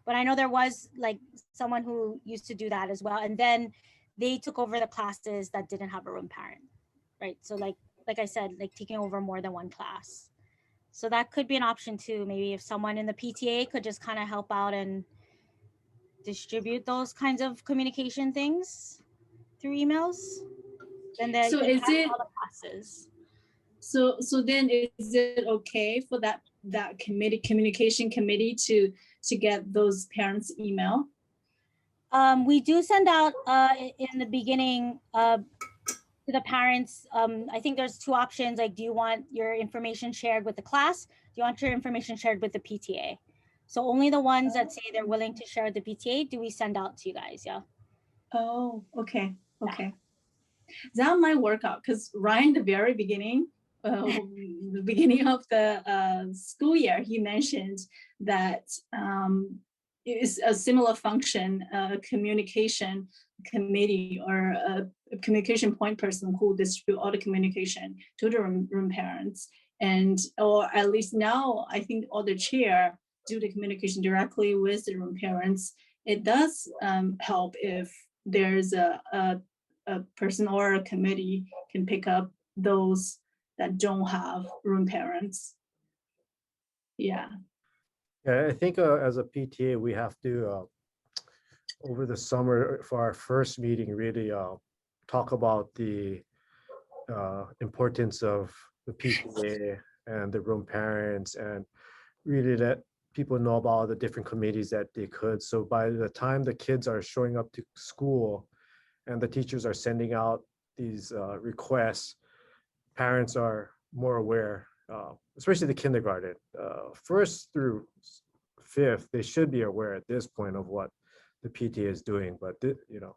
but I know there was like someone who used to do that as well. And then they took over the classes that didn't have a room parent, right? So like I said, like taking over more than one class. So that could be an option too. Maybe if someone in the PTA could just kind of help out and distribute those kinds of communication things through emails, then they So can is have it all the classes. so then is it okay for that communication committee to get those parents' email? We do send out in the beginning to the parents. I think there's 2 options. Like, do you want your information shared with the class? Do you want your information shared with the PTA? So only the ones that say they're willing to share with the PTA do we send out to you guys. Yeah. Oh, okay. That might work out, because right in the very beginning, the beginning of the school year, he mentioned that it's a similar function, communication committee, or a communication point person who distribute all the communication to the room parents. And, or at least now, I think all the chair do the communication directly with the room parents. It does help if there's a person or a committee can pick up those that don't have room parents. Yeah. Yeah, I think as a PTA, we have to, over the summer for our first meeting, really talk about the importance of the PTA and the room parents, and really let people know about all the different committees that they could. So by the time the kids are showing up to school and the teachers are sending out these requests, parents are more aware, especially the kindergarten. First through fifth, they should be aware at this point of what the PTA is doing, but you know,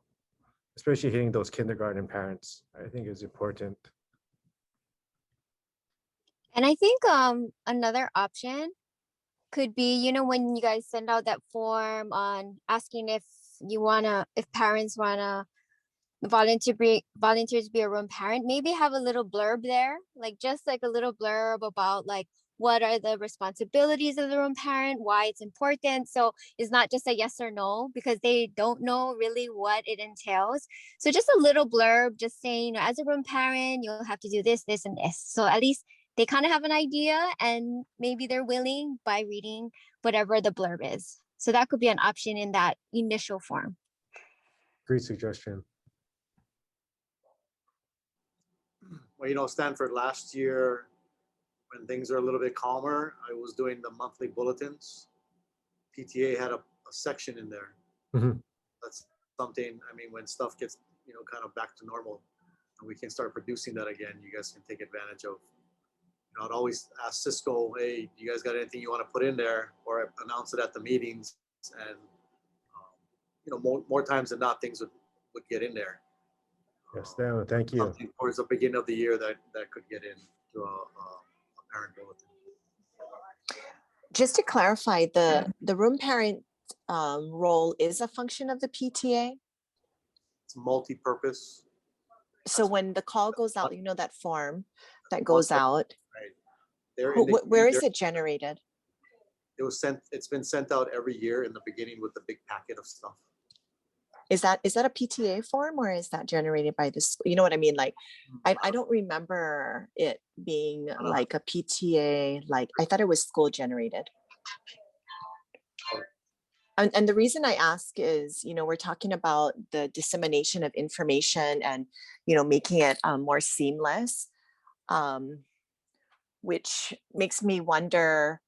especially hitting those kindergarten parents, I think is important. And I think another option could be, you know, when you guys send out that form on asking if parents wanna volunteer to be a room parent, maybe have a little blurb there, like just like a little blurb about like what are the responsibilities of the room parent, why it's important. So it's not just a yes or no, because they don't know really what it entails. So just a little blurb just saying, you know, as a room parent, you'll have to do this, this, and this. So at least they kind of have an idea, and maybe they're willing by reading whatever the blurb is. So that could be an option in that initial form. Great suggestion. Well, you know, Stanford, last year, when things are a little bit calmer, I was doing the monthly bulletins. PTA had a section in there. Mhm. That's something, I mean, when stuff gets, you know, kind of back to normal and we can start producing that again, you guys can take advantage of. You know, I'd always ask Cisco, hey, do you guys got anything you want to put in there, or announce it at the meetings? And, you know, more times than not, things would get in there. Yes, thank you. Something towards the beginning of the year that could get into a parent bulletin. Just to clarify, the room parent role is a function of the PTA. It's multi-purpose. So when the call goes out, you know, that form that goes out, Right. where is it generated? It was sent. It's been sent out every year in the beginning with the big packet of stuff. Is that a PTA form, or is that generated by this? You know what I mean? Like, I don't remember it being like a PTA. Like, I thought it was school generated. And the reason I ask is, you know, we're talking about the dissemination of information and, you know, making it more seamless, which makes me wonder,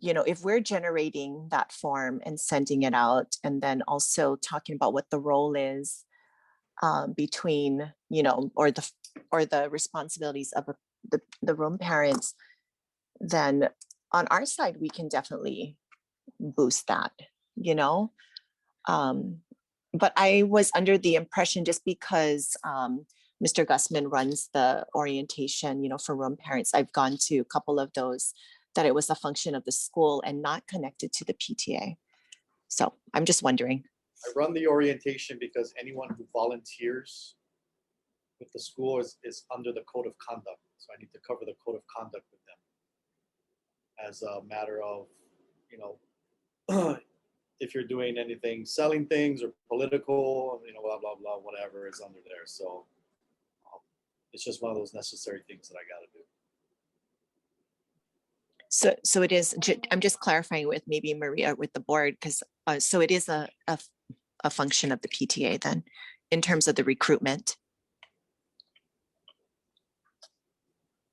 you know, if we're generating that form and sending it out, and then also talking about what the role is between, you know, or the responsibilities of the room parents, then on our side, we can definitely boost that, you know. But I was under the impression, just because Mr. Gussman runs the orientation, you know, for room parents, I've gone to a couple of those, that it was a function of the school and not connected to the PTA. So I'm just wondering. I run the orientation because anyone who volunteers with the school is under the code of conduct. So I need to cover the code of conduct with them as a matter of, you know, if you're doing anything, selling things or political, you know, blah, blah, blah, whatever is under there. So it's just one of those necessary things that I got to do. So it is, I'm just clarifying with maybe Maria with the board, because so it is a function of the PTA then, in terms of the recruitment.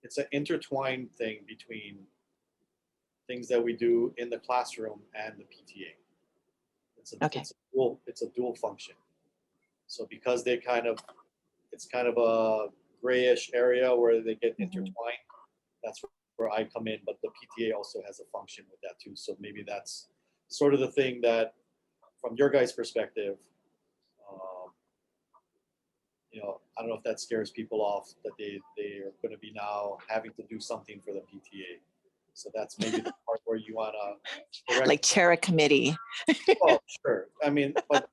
It's an intertwined thing between things that we do in the classroom and the PTA. It's a dual function. So because they it's kind of a grayish area where they get intertwined, that's where I come in, but the PTA also has a function with that too. So maybe that's sort of the thing that, from your guys' perspective, you know, I don't know if that scares people off, that they are going to be now having to do something for the PTA. So that's maybe the part where you want to like chair a committee. Oh, sure. I mean, but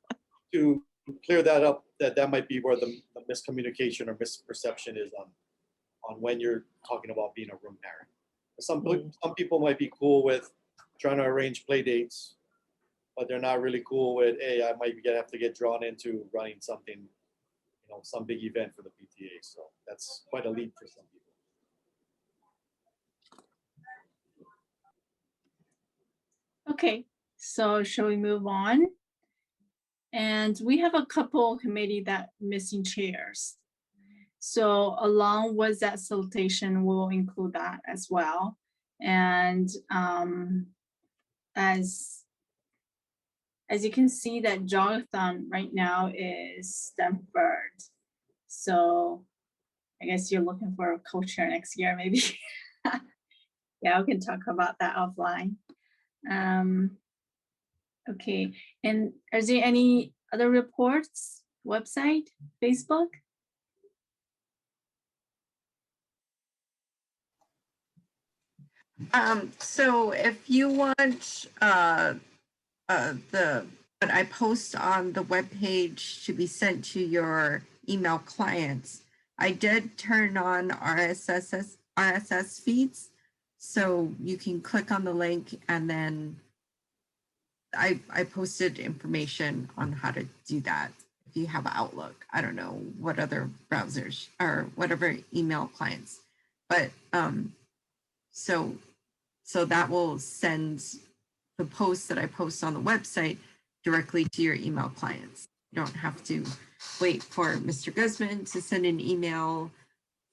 to clear that up, that might be where the miscommunication or misperception is on when you're talking about being a room parent. Some people might be cool with trying to arrange play dates, but they're not really cool with, hey, I might have to get drawn into running something, you know, some big event for the PTA. So that's quite a leap for some people. Okay, so shall we move on? And we have a couple committee that missing chairs. So along with that salutation, we'll include that as well. And as you can see, that jogathon right now is Stanford. So I guess you're looking for a co-chair next year, maybe. Yeah, we can talk about that offline. Okay, and is there any other reports? Website, Facebook? So if you want what I post on the webpage to be sent to your email clients, I did turn on RSS feeds, so you can click on the link, and then I posted information on how to do that. If you have Outlook, I don't know what other browsers or whatever email clients, but so that will send the posts that I post on the website directly to your email clients. You don't have to wait for Mr. Guzman to send an email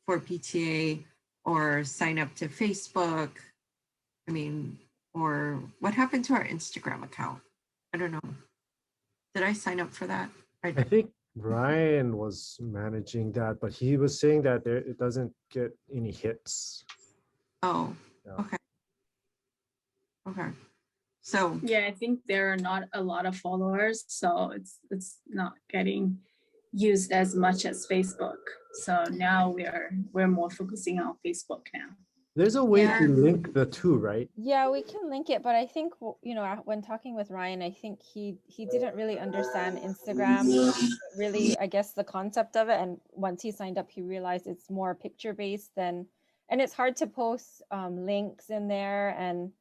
for PTA or sign up to Facebook. I mean, or what happened to our Instagram account? I don't know. Did I sign up for that? I think Ryan was managing that, but he was saying that it doesn't get any hits. Oh, Yeah. okay. Okay. So yeah, I think there are not a lot of followers, so it's not getting used as much as Facebook. So now we're more focusing on Facebook now. There's a way to link the two, right? Yeah, we can link it, but I think, you know, when talking with Ryan, I think he didn't really understand Instagram, really, I guess, the concept of it. And once he signed up, he realized it's more picture based and it's hard to post links in there and,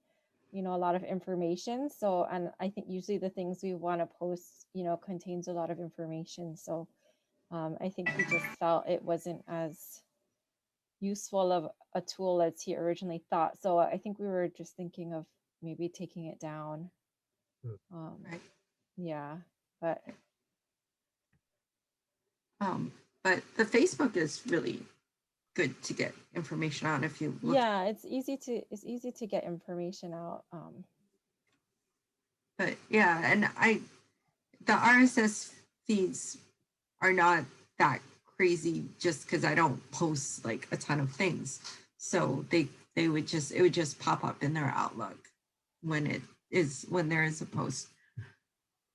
you know, a lot of information. So, and I think usually the things we want to post, you know, contains a lot of information. So I think he just felt it wasn't as useful of a tool as he originally thought. So I think we were just thinking of maybe taking it down. right. Yeah, but the Facebook is really good to get information on if you look. yeah, it's easy to get information out. But yeah, and the RSS feeds are not that crazy just because I don't post like a ton of things. So it would just pop up in their Outlook when there is a post.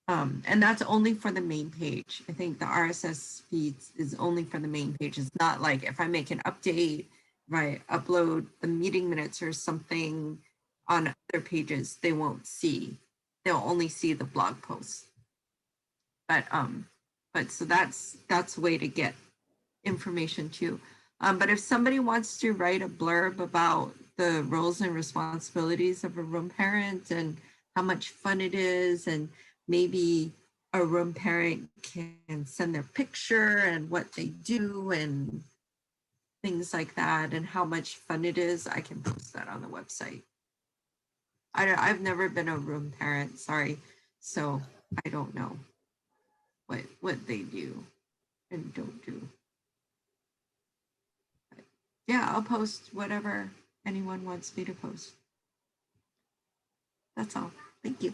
And that's only for the main page. I think the RSS feeds is only for the main page. It's not like if I make an update, if I upload the meeting minutes or something on other pages, they won't see. They'll only see the blog posts. But so that's a way to get information too. But if somebody wants to write a blurb about the roles and responsibilities of a room parent and how much fun it is, and maybe a room parent can send their picture and what they do and things like that and how much fun it is, I can post that on the website. I've never been a room parent, sorry, so I don't know what they do and don't do. But yeah, I'll post whatever anyone wants me to post. That's all. Thank you.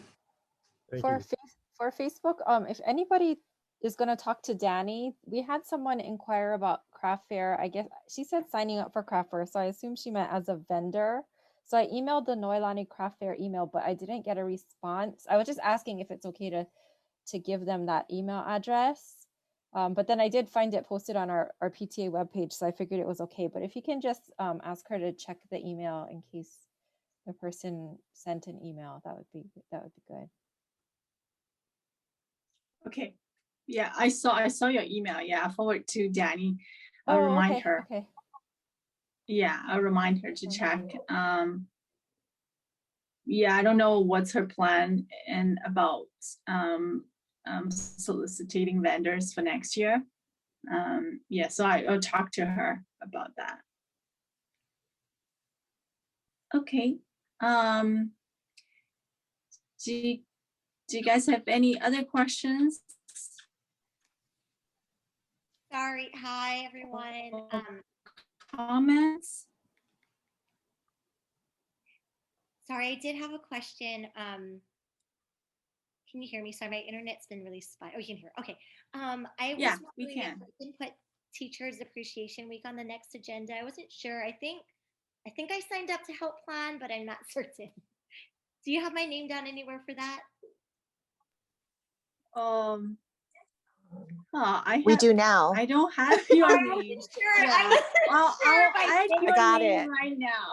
For Facebook, if anybody is going to talk to Danny, we had someone inquire about craft fair. I guess she said signing up for craft fair, so I assume she meant as a vendor. So I emailed the Noelani craft fair email, but I didn't get a response. I was just asking if it's okay to give them that email address. But then I did find it posted on our PTA webpage, so I figured it was okay. But if you can just ask her to check the email in case the person sent an email, that would be good. Okay. Yeah, I saw your email. Yeah, I'll forward to Danny. I'll remind her. Okay. Yeah, I'll remind her to check. Yeah, I don't know what's her plan and about soliciting vendors for next year. Yeah, so I'll talk to her about that. Okay. Do you guys have any other questions? Sorry. Hi, everyone. Comments? Sorry, I did have a question. Can you hear me? Sorry, my internet's been really spotty. Oh, you can hear. Okay. I was Yeah, we wondering can. if we can put Teachers Appreciation Week on the next agenda. I wasn't sure. I think I signed up to help plan, but I'm not certain. Do you have my name down anywhere for that? We do now. I don't have your I name. wasn't sure. Yeah. I wasn't Well, sure I'll if I add did. your got name it. right now.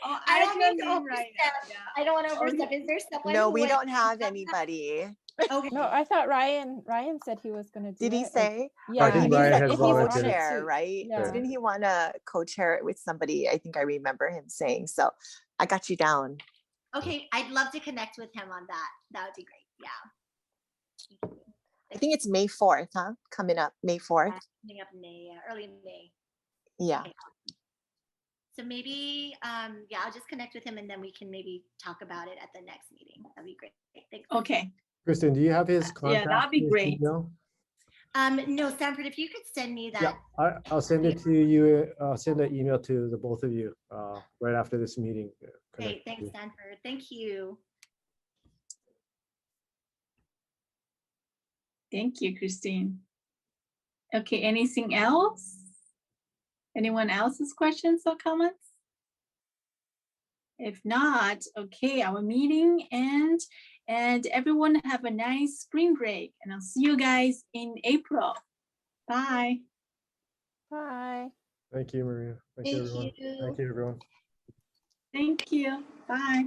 I'll I add don't your mean to name overstep. right now. Yeah. I don't want to overstep. Is there someone No, who we would don't have handle that? anybody. Okay. No, I thought Ryan said he was gonna do Did he it. say? Yeah, I think he Ryan said has if he's on it volunteered. co-chair, too. right? Yeah. Didn't he want to co-chair it with somebody? I think I remember him saying. So I got you down. Okay, I'd love to connect with him on that. That would be great. Yeah. I think it's May 4th, huh? Coming up May 4th. Coming up in May, early May. Yeah. Okay. So maybe, yeah, I'll just connect with him and then we can maybe talk about it at the next meeting. That'd be great. Thanks. Okay. Kristen, do you have his contact? Yeah, that'd be his great. email? No, Sanford, if you could send me that. Yeah, I'll send it to you. I'll send an email to the both of you right after this meeting. Great, Connect with thanks, you. Sanford. Thank you. Thank you, Christine. Okay, anything else? Anyone else's questions or comments? If not, okay, our meeting ends and everyone have a nice spring break and I'll see you guys in April. Bye. Bye. Thank you, Maria. Thank you, everyone. Thank you, everyone. Thank you. Bye.